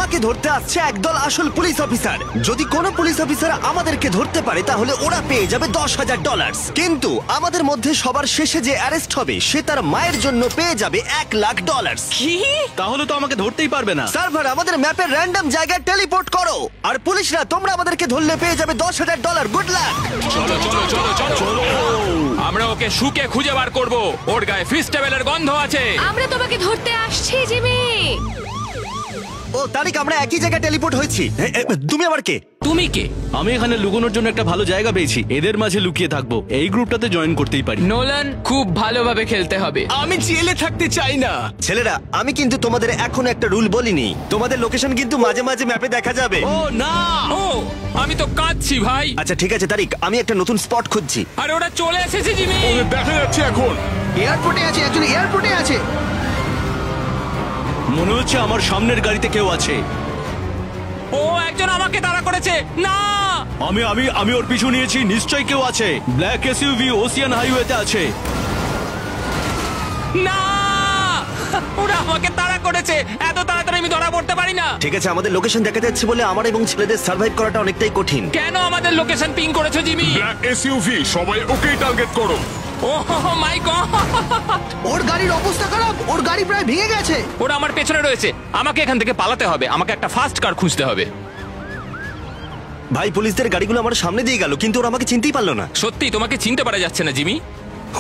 আমাকে ধরতে আসছে একদল আসল পুলিশ অফিসার। যদি কোনো পুলিশ অফিসার আমাদেরকে ধরতে পারে তাহলে ওরা পেয়ে যাবে $10,000। কিন্তু আমাদের মধ্যে সবার শেষে যে অ্যারেস্ট হবে সে তার মায়ের জন্য পেয়ে যাবে $1,00,000। কি? তাহলে তো আমাকে ধরতেই পারবে না। সার্ভার আমাদের ম্যাপের র্যান্ডম জায়গায় টেলিপোর্ট করো। আর পুলিশরা তোমরা আমাদেরকে ধরলে পেয়ে যাবে $10,000। Good luck. চলো চলো চলো চলো চলো, আমরা ওকে শুকে খুঁজে বার করব। ওর গায়ে ফিস্টেবলের গন্ধ আছে। আমরা তোমাকে ধরতে আসছি জিমি। ও তারিক, আমরা একই জায়গায় টেলিপোর্ট হয়েছি। তুমি আবার কে? তুমি কে? আমি এখানে লুকোনোর জন্য একটা ভালো জায়গা পেয়েছি, এদের মাঝে লুকিয়ে থাকবো। এই গ্রুপটাতে জয়েন করতেই পারি। নোলান, খুব ভালোভাবে খেলতে হবে। আমি জেলে থাকতে চাই না। ছেলেরা, আমি কিন্তু তোমাদের এখনো একটা রুল বলিনি। তোমাদের লোকেশন কিন্তু মাঝে মাঝে ম্যাপে দেখা যাবে। ও না, ও আমি তো কাঁদছি ভাই। আচ্ছা ঠিক আছে তারিক, আমি একটা নতুন স্পট খুঁজছি। আর ওরা চলে এসেছে জিমি। দেখা যাচ্ছে এখন। এয়ারপোর্টে আছে, একজন এয়ারপোর্টে আছে। মনে হচ্ছে আমার সামনের গাড়িতে কেউ আছে। ও একজন আমাকে তাড়া করেছে। না, আমি আমি আমি ওর পিছু নিয়েছি, নিশ্চয়ই কেউ আছে। ব্ল্যাক এসইউভি ওসিয়ান হাইওয়েতে আছে। না, ওরা আমাকে তাড়া করেছে। এত তাড়াতাড়ি আমি ধরা পড়তে পারি না। ঠিক আছে, আমাদের লোকেশন দেখা যাচ্ছে বলে আমার এবং ছেলেদের সার্ভাইভ করাটা অনেকটাই কঠিন। কেন আমাদের লোকেশন পিং করেছো জিমি? ব্ল্যাক এসইউভি, সবাই ওকেই টার্গেট করো। ও মাই গড, ওর গাড়ির অবস্থা খারাপ, ওর গাড়ি প্রায় ভেঙে গেছে। ওরা আমার পেছনে রয়েছে। আমাকে এখান থেকে পালাতে হবে। আমাকে একটা ফাস্ট কার খুঁজতে হবে। ভাই, পুলিশদের গাড়িগুলো আমার সামনে দিয়ে গেল কিন্তু ওরা আমাকে চিনতেই পারলো না। সত্যি তোমাকে চিনতে পারা যাচ্ছে না জিমি।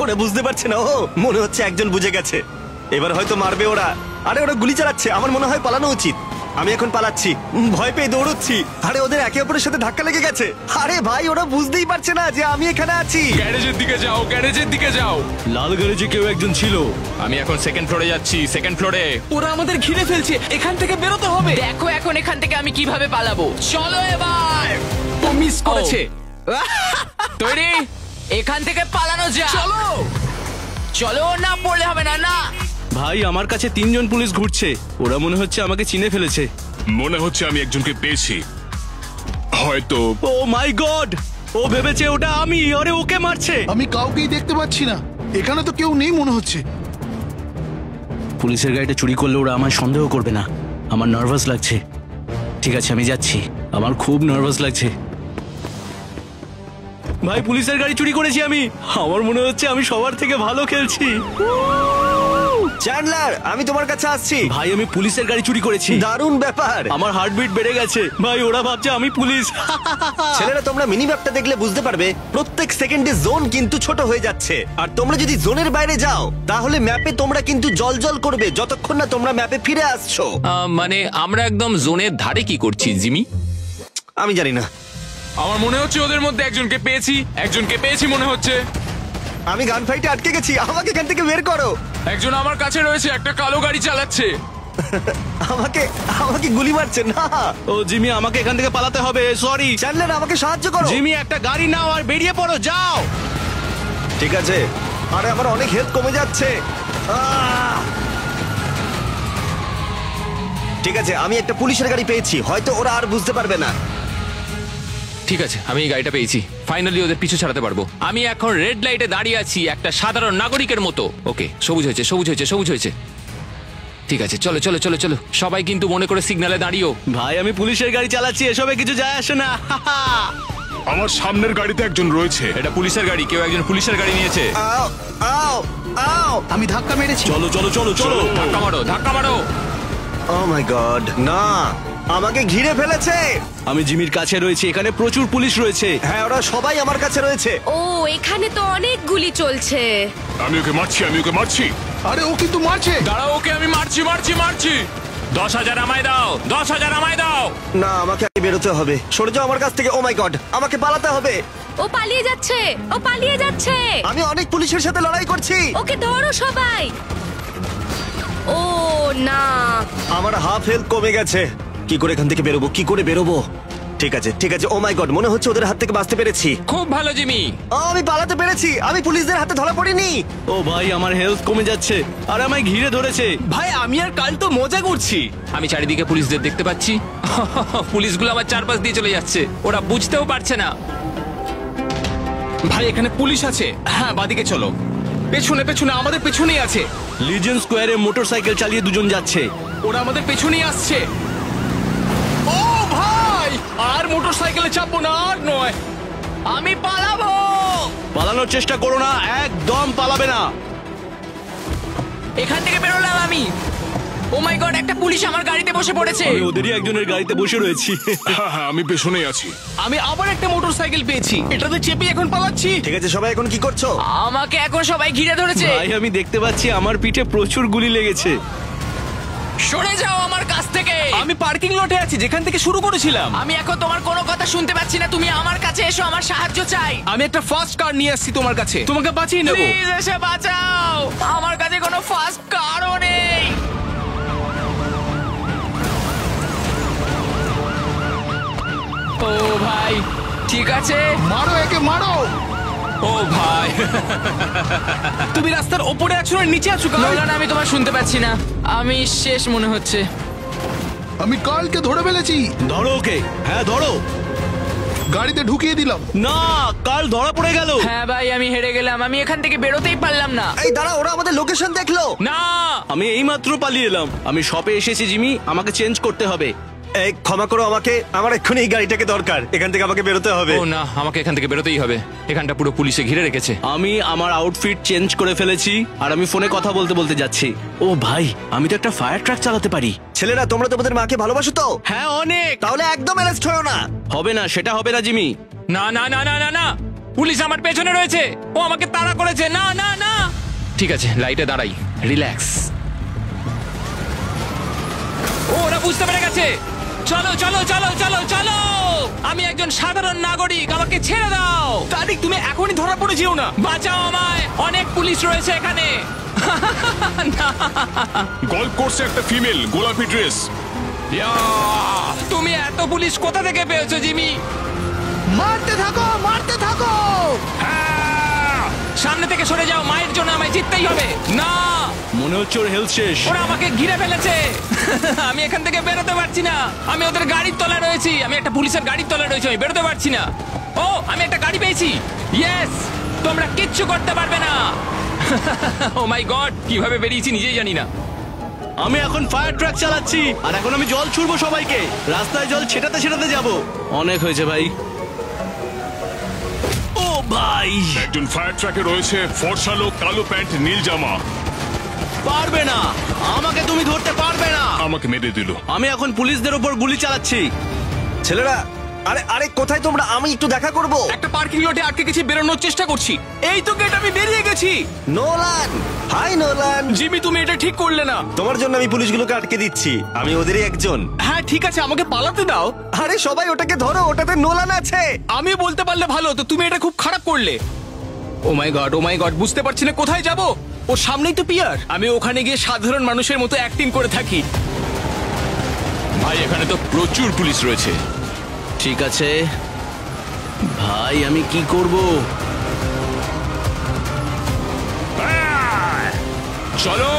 ওরা বুঝতে পারছে না। ও মনে হচ্ছে একজন বুঝে গেছে। এবার হয়তো মারবে ওরা। আরে ওরা গুলি চালাচ্ছে, আমার মনে হয় পালানো উচিত। আমি এখন পালাচ্ছি, ভয় পেয়ে দৌড়চ্ছি। আরে ওদের একে অপরের সাথে ধাক্কা লেগে গেছে। আরে ভাই, ওরা বুঝতেই পারছে না যে আমি এখানে আছি। গ্যারেজের দিকে যাও, গ্যারেজের দিকে যাও। লাল গ্যারেজে কেউ একজন ছিল। আমি এখন সেকেন্ড ফ্লোরে যাচ্ছি, সেকেন্ড ফ্লোরে। ওরা আমাদের ঘিরে ফেলছে, এখান থেকে বেরোতে হবে। দেখো এখন এখান থেকে আমি কিভাবে পালাবো। চলো এবার। ও মিস করেছে। তৈরি? এখান থেকে পালানো যায়। চলো চলো, না পড়লে হবে না। না ভাই, আমার কাছে 3জন পুলিশ ঘুরছে। ওরা মনে হচ্ছে আমাকে চিনে ফেলেছে। মনে হচ্ছে আমি একজনকে পেয়েছি, হয়তো। ও মাই গড, ও ভেবেছে ওটা আমি। আরে ওকে মারছে। আমি কাউকেই দেখতে পাচ্ছি না, এখানে তো কেউ নেই মনে হচ্ছে। পুলিশের গাড়িটা চুরি করলে ওরা আমায় সন্দেহ করবে না। আমার নার্ভাস লাগছে। ঠিক আছে, আমি যাচ্ছি। আমার খুব নার্ভাস লাগছে। ভাই, পুলিশের গাড়ি চুরি করেছি আমি। আমার মনে হচ্ছে আমি সবার থেকে ভালো খেলছি। চ্যান্ডলার, আমি তোমার কাছে আসছি। ভাই, আমি পুলিশের গাড়ি চুরি করেছি। দারুণ ব্যাপার। আমার হার্টবিট বেড়ে গেছে। ভাই, ওরা ভাবছে আমি পুলিশ। ছেলেরা, তোমরা মিনি ম্যাপটা দেখলে বুঝতে পারবে প্রত্যেক সেকেন্ডে জোন কিন্তু ছোট হয়ে যাচ্ছে। আর তোমরা যদি জোনের বাইরে যাও তাহলে ম্যাপে তোমরা কিন্তু জল করবে যতক্ষণ না তোমরা ম্যাপে ফিরে আসছো। মানে আমরা একদম জোনের ধারে কি করছি জিমি? আমি জানি না। আমার মনে হচ্ছে ওদের মধ্যে একজনকে পেয়েছি মনে হচ্ছে। আমি গান ফাইটে আটকে গেছি, আমাকে এখান থেকে বের করো। একজন আমার কাছে রয়েছে, একটা কালো গাড়ি চালাচ্ছে। আমাকে আমাকে গুলি মারছে না। ও জিমি, আমাকে এখান থেকে পালাতে হবে। সরি চ্যান্ডলার, আমাকে সাহায্য করো। জিমি, একটা গাড়ি নাও আর বেরিয়ে পড়ো, যাও। ঠিক আছে। আরে আমার অনেক হেলথ কমে যাচ্ছে। ঠিক আছে, আমি একটা পুলিশের গাড়ি পেয়েছি, হয়তো ওরা আর বুঝতে পারবে না। ঠিক আছে, আমি এই গাড়িটা পেয়েছি। ফাইনালি ওদের পিছু ছাড়াতে পারবো। আমি এখন রেড লাইটে দাঁড়িয়ে আছি একটা সাধারণ নাগরিকের মতো। ওকে, সবুজ হয়েছে, সবুজ হয়েছে, সবুজ হয়েছে। ঠিক আছে, চলো চলো চলো চলো। সবাই কিন্তু মনে করে সিগন্যালে দাঁড়িও। ভাই, আমি পুলিশের গাড়ি চালাচ্ছি, এসবে কিছু যায় আসে না। আমার সামনের গাড়িতে একজন রয়েছে। এটা পুলিশের গাড়ি, কেউ একজন পুলিশের গাড়ি নিয়েছে। আও আও আও, আমি ধাক্কা মেরেছি। চলো চলো চলো চলো। ধাক্কা মারো, ধাক্কা মারো। ও মাই গড, না, আমাকে ঘিরে ফেলেছে। আমি জিমির কাছে রয়েছি, এখানে প্রচুর পুলিশ রয়েছে। হ্যাঁ, ওরা সবাই আমার কাছে রয়েছে। ও, এখানে তো অনেক গুলি চলছে। আমি ওকে মারছি। আরে ও কিন্তু মারছে। দাঁড়াও, ওকে আমি মারছি। 10,000 আমায় দাও, 10,000 আমায় দাও। না, আমাকে আগে বেরোতে হবে। সরে যাও আমার কাছ থেকে। ও মাই গড, আমাকে পালাতে হবে। ও পালিয়ে যাচ্ছে, ও পালিয়ে যাচ্ছে। আমি অনেক পুলিশের সাথে লড়াই করছি। ওকে ধরো সবাই। ও না, আমার হাফ হেলথ কমে গেছে। কি করে এখান থেকে বেরোবো, কি করে বেরোবো? ঠিক আছে ঠিক আছে। ও মাই গড, মনে হচ্ছে ওদের হাত থেকে বাঁচতে পেরেছি। খুব ভালো জিমি। আমি পালাতে পেরেছি, আমি পুলিশদের হাতে ধরা পড়িনি। ও ভাই, আমার হেলথ কমে যাচ্ছে আর আমায় ঘিরে ধরেছে। ভাই, আমি আর কাল তো মজা করছি। আমি চারিদিকে পুলিশদের দেখতে পাচ্ছি। পুলিশগুলো আমার চারপাশ দিয়ে চলে যাচ্ছে, ওরা বুঝতেও পারছে না। ভাই, এখানে পুলিশ আছে। হ্যাঁ, বাদিকে চলো। পেছনে পেছনে, আমাদের পেছনেই আছে। লিজেন্ড স্কোয়ারে মোটরসাইকেল চালিয়ে দুজন যাচ্ছে। ওরা আমাদের পেছনেই আসছে। মোটর সাইকেলে চাপবো না, আর নয়। আমি পালাবো। পালানোর চেষ্টা করো না, একদম পালাবে না। এখান থেকে বেরোলাম আমি। ও মাই গড, একটা পুলিশ আমার গাড়িতে বসে পড়েছে। আমি ওদেরই একজনের গাড়িতে বসে রয়েছি। হ্যাঁ হ্যাঁ, আমি পেছনেই আছি। আমি আবার একটা মোটর সাইকেল পেয়েছি, এটাতে চেপে এখন পালাচ্ছি। ঠিক আছে, সবাই এখন কি করছো? আমাকে এখন সবাই ঘিরে ধরেছে। ভাই আমি দেখতে পাচ্ছি আমার পিঠে প্রচুর গুলি লেগেছে। সরে যাও আমার কাছ থেকে। আমি পার্কিং লটে আছি, যেখান থেকে শুরু করেছিলাম। আমি এখন তোমার কোনো কথা শুনতে পাচ্ছি না। তুমি আমার কাছে এসো, আমার সাহায্য চাই। আমি একটা ফার্স্ট কার নিয়ে আসছি তোমার কাছে, তোমাকে বাঁচিয়ে নেবো। প্লিজ এসে বাঁচাও। আমার কাছে কোনো ফাস্ট কারও নেই। ও ভাই, ঠিক আছে। মারো একে, মারো। ও ভাই, তুমি রাস্তার ওপরে আছো না নিচে আছো? নোলান, আমি তোমার শুনতে পাচ্ছি না। আমি শেষ মনে হচ্ছে। আমি কালকে ধরে ফেলেছি, ধরো ওকে। হ্যাঁ ধরো। গাড়িতে ঢুকিয়ে দিলাম। না, কাল ধরা পড়ে গেল। হ্যাঁ ভাই, আমি হেরে গেলাম। আমি এখান থেকে বেরোতেই পারলাম না। এই দাঁড়া, ওরা আমাদের লোকেশন দেখলো। না, আমি এইমাত্র পালিয়ে এলাম। আমি শপে এসেছি জিমি, আমাকে চেঞ্জ করতে হবে। এই ক্ষমা করো আমাকে, আমার এক্ষুনি এই গাড়িটাকে দরকার। এখান থেকে আমাকে বেরোতে হবে। ও না, আমাকে এখান থেকে বেরোতেই হবে। এখানটা পুরো পুলিশে ঘিরে রেখেছে। আমি আমার আউটফিট চেঞ্জ করে ফেলেছি আর আমি ফোনে কথা বলতে বলতে যাচ্ছি। ও ভাই, আমি তো একটা ফায়ার ট্রাক চালাতে পারি। ছেলেরা, তোমরা তোমাদের মাকে ভালোবাসো তো? হ্যাঁ অনেক। তাহলে একদম অ্যারেস্ট হয়ো না। হবে না, সেটা হবে না জিমি। না না না না না না, পুলিশ আমার পেছনে রয়েছে। ও আমাকে তাড়া করেছে। না না না। ঠিক আছে, লাইটে দাঁড়াই, রিল্যাক্স। ও, ওরা বুঝতে পেরে গেছে। চলো চলো চলো চলো চলো। আমি একজন সাধারণ নাগরিক, আমাকে ছেড়ে দাও। তারিক, তুমি এখনই ধরা পড়ে যেও না। বাঁচাও আমায়, অনেক পুলিশ রয়েছে এখানে। গল্ফ কোর্সে একটা ফিমেল, গোলাপি ড্রেস। তুমি এত পুলিশ কোথা থেকে পেয়েছো জিমি? মারতে থাকো, মারতে থাকো। সামনে থেকে সরে যাও, মায়ের জন্য আমায় জিততেই হবে। না, মনে হচ্ছে ওর হেলথ শেষ। ওরা আমাকে ঘিরে ফেলেছে। আমি এখান থেকে বেরোতে পারছি না। আমি ওদের গাড়ির তলায় রয়েছি। আমি একটা পুলিশের গাড়ির তলায় রয়েছি, আমি বেরোতে পারছি না। ও, আমি একটা গাড়ি পেয়েছি। ইয়েস, তোমরা কিচ্ছু করতে পারবে না। ও মাই গড, কিভাবে বেরিয়েছি নিজেই জানি না। আমি এখন ফায়ার ট্রাক চালাচ্ছি আর এখন আমি জল ছুড়বো সবাইকে। রাস্তায় জল ছেটাতে ছেটাতে যাব। অনেক হয়েছে ভাই। ও ভাই, একজন ফায়ার ট্রাকে রয়েছে, ফর্সা লোক, কালো প্যান্ট, নীল জামা। পারবে না, আমাকে তুমি ধরতে পারবে না। আমাকে মেরে দিল। আমি এখন পুলিশদের উপর গুলি চালাচ্ছি। ছেলেরা, আরে আরে কোথায় তোমরা? আমি একটু দেখা করব। একটা পার্কিং লটে আটকে গেছি, বেরোনোর চেষ্টা করছি। এই তো গেট, আমি বেরিয়ে গেছি। Nolan, hi Nolan. জিমি, তুমি এটা ঠিক করলে না। তোমার জন্য আমি পুলিশগুলোকে আটকে দিচ্ছি। আমি ওদেরই একজন। হ্যাঁ ঠিক আছে, আমাকে পালাতে দাও। আরে সবাই ওটাকে ধরো, ওটাতে নোলান আছে। আমি বলতে পারলে ভালো হতো, তুমি এটা খুব খারাপ করলে। ও মাই গড, বুঝতে পারছি না কোথায় যাব। ওর সামনেই তো পিয়ার। আমি ওখানে গিয়ে সাধারণ মানুষের মতো অ্যাক্টিং করে থাকি। ভাই, এখানে তো প্রচুর পুলিশ রয়েছে। ঠিক আছে ভাই, আমি কি করব? চলো।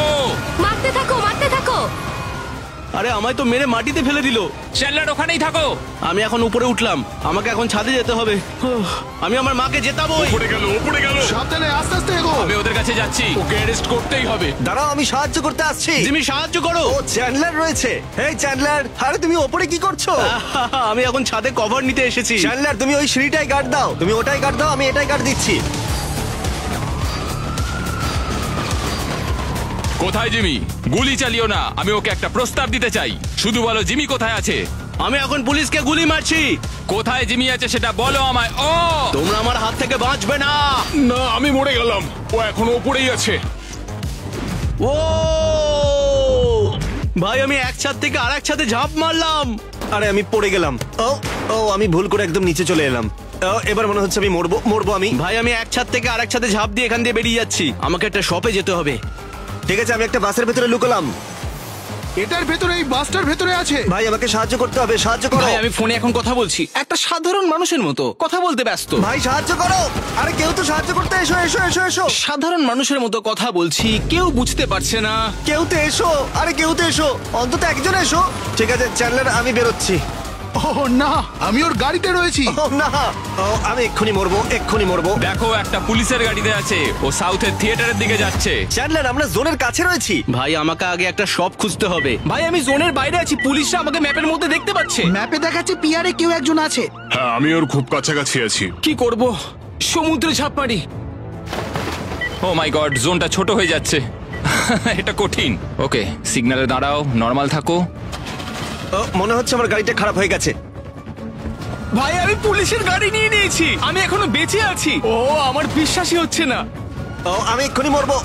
মারতে থাকো, মারতে থাকো। আরে আমায় তো মেরে মাটিতে ফেলে দিল। চ্যান্ডলার, ওখানেই থাকো। আমি এখন উপরে উঠলাম, আমাকে এখন ছাদে যেতে হবে। আমি আমার মাকে জেতাবই। উপরে গেল, উপরে গেল। সাবধানে, আস্তে আস্তে এগো। আমি ওদের কাছে যাচ্ছি। ওকে অ্যারেস্ট করতেই হবে। দাঁড়াও, আমি সাহায্য করতে আসছি। জিমি সাহায্য করো। ও চ্যান্ডলার রয়েছে। এই চ্যান্ডলার, আরে তুমি ওপরে কি করছো? আমি এখন ছাদে কভার নিতে এসেছি। চ্যান্ডলার, তুমি ওই সিঁড়িটাই গার্ড দাও। তুমি ওটাই গার্ড দাও, আমি এটাই গার্ড দিচ্ছি। কোথায় জিমি? গুলি চালিও না, আমি ওকে একটা প্রস্তাব দিতে চাই। শুধু বলো জিমি কোথায় আছে। আমি এখন পুলিশকে গুলি মারছি। কোথায় জিমি আছে সেটা বলো আমায়। ও, তোমরা আমার হাত থেকে বাঁচবে না। না, আমি মরে গেলাম। ও এখনো উপরেই আছে। ও ভাই, আমি এক ছাদ থেকে আরেক ছাদে ঝাঁপ মারলাম। আরে আমি পড়ে গেলাম। ও ও, আমি ভুল করে একদম নিচে চলে এলাম। এবার মনে হচ্ছে আমি মরবো আমি। ভাই, আমি এক ছাদ থেকে আরেক ছাদে ঝাঁপ দিয়ে এখান দিয়ে বেরিয়ে যাচ্ছি। আমাকে একটা শপে যেতে হবে। ঠিক আছে, আমি একটা বাসের ভেতরে লুকলাম। এটার ভেতরে, এই বাসটার ভেতরে আছে। ভাই আমাকে সাহায্য করতে হবে, সাহায্য করো। ভাই, আমি ফোনে এখন কথা বলছি, একটা সাধারণ মানুষের মতো কথা বলতে ব্যস্ত। ভাই সাহায্য করো। আরে কেউ তো সাহায্য করতে এসো, এসো এসো এসো। সাধারণ মানুষের মতো কথা বলছি, কেউ বুঝতে পারছে না। কেউ তো এসো, আরে কেউ তো এসো, অন্তত একজন এসো। ঠিক আছে চ্যান্ডলার, আমি বেরোচ্ছি। ও না, আমি ওর গাড়িতে রয়েছি। ও না, ও আমি এক্ষুনি মরবো। দেখো একটা পুলিশের গাড়িতে আছে, ও সাউথের থিয়েটারের দিকে যাচ্ছে। চ্যান্ডলার, আমরা জোনের কাছে রয়েছি। ভাই আমাকে আগে একটা শপ খুঁজতে হবে। ভাই আমি জোনের বাইরে আছি, পুলিশরা আমাকে ম্যাপের মধ্যে দেখতে পাচ্ছে। ম্যাপে দেখাচ্ছে পিয়ারে কেউ একজন আছে। হ্যাঁ, আমি ওর খুব কাছাকাছি আছি। কি করব? সমুদ্রে ঝাঁপ মারি। ও মাই গড, জোনটা ছোট হয়ে যাচ্ছে। এটা কঠিন। ওকে, সিগন্যালে দাঁড়াও, নর্মাল থাকো। ও, মনে হচ্ছে আমার গাড়িটা খারাপ হয়ে গেছে। ভাই আমি পুলিশের গাড়ি নিয়ে নিয়েছি, আমি এখনো বেঁচে আছি। ও আমার বিশ্বাসই হচ্ছে না। ও আমি এক্ষুনি মরবো।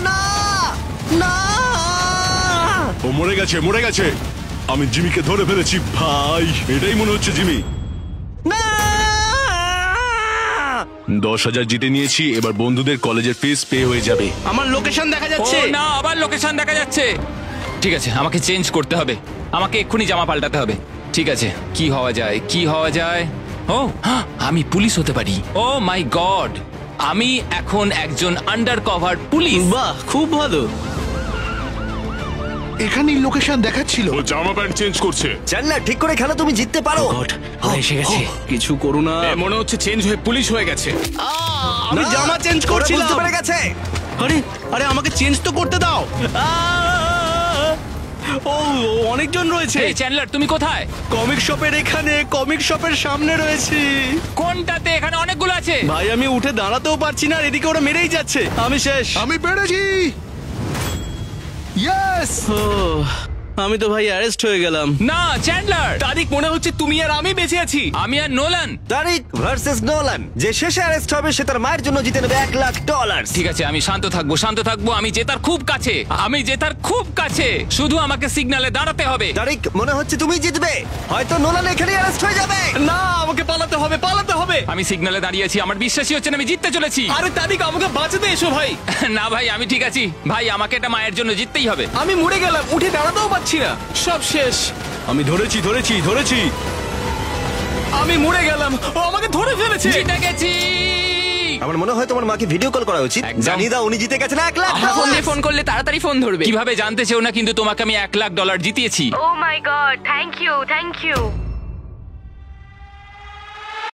না না, ও মরে গেছে। আমি জিমিকে ধরে ফেলেছি ভাই, এটাই মনে হচ্ছে জিমি। না 10,000 জিতে নিয়েছি, এবার বন্ধুদের কলেজের ফিস পে হয়ে যাবে। আমার লোকেশন দেখা ও যাচ্ছে। না, আবার লোকেশন দেখা যাচ্ছে। ঠিক আছে, আমাকে চেঞ্জ করতে হবে, আমাকে এক্ষুনি জামা পাল্টাতে হবে। ঠিক আছে, কি হওয়া যায়? ও, আমি পুলিশ হতে পারি। ও মাই গড, আমি এখন একজন আন্ডার কভার পুলিশ। বাহ, খুব ভালো। এখানেই লোকেশন দেখাচ্ছিল। ও জামা প্যান্ট চেঞ্জ করছে। চ্যান্ডলার, ঠিক করে খেলো, তুমি জিততে পারো। গড, ওরা এসে গেছে। কিছু করো না। এ মনে হচ্ছে চেঞ্জ হয়ে পুলিশ হয়ে গেছে। আমি না, জামা চেঞ্জ ওরা করছিলাম। বুঝতে পেরে গেছে। আরে আরে, আমাকে চেঞ্জ তো করতে দাও। ও, অনেকজন রয়েছে। এই চ্যান্ডলার, তুমি কোথায়? কমিক শপের এখানে, কমিক শপের সামনে রয়েছি। কোনটাতে? এখানে অনেকগুলো আছে। ভাই আমি উঠে দাঁড়াতেও পারছি না, আর এদিকে ওরা মেরেই যাচ্ছে। আমি শেষ। আমি পেরেছি। ইয়েস। ও, আমি তো ভাই অ্যারেস্ট হয়ে গেলাম। না চ্যান্ডলার, তারিখ মনে হচ্ছে তুমি আর আমি বেঁচে আছি। আমি আর নোলান। তারিক ভার্সেস নোলান, যে শেষে অ্যারেস্ট হবে সে তার মায়ের জন্য জিতে নেবে $1,00,000। ঠিক আছে, আমি শান্ত থাকবো। আমি জেতার খুব কাছে। শুধু আমাকে সিগন্যালে দাঁড়াতে হবে। তারিক, মনে হচ্ছে তুমি জিতবে। হয়তো নোলান এখানে অ্যারেস্ট হয়ে যাবে। না, আমাকে পালাতে হবে। আমি সিগন্যালে দাঁড়িয়ে আছি, আমার বিশ্বাসই হচ্ছে না আমি জিততে চলেছি। আরে তারিখ, আমাকে বাঁচাতে এসো ভাই। না ভাই, আমি ঠিক আছি ভাই, আমাকে এটা মায়ের জন্য জিততেই হবে। আমি মরে গেলাম, উঠে দাঁড়াতেও পারছি না, সব শেষ। আমি ধরেছি। আমি মরে গেলাম, ও আমাকে ধরে ফেলেছে। জিতে গেছি। আমার মনে হয় তোমার মাকে ভিডিও কল করা উচিত। একদম। জানিয়ে দাও উনি জিতে গেছেন $1,00,000। ফোন করলে তাড়াতাড়ি ফোন ধরবে। কিভাবে জানতে চেও না, কিন্তু তোমাকে আমি $1,00,000 জিতিয়েছি। ও মাই গড, থ্যাংক ইউ।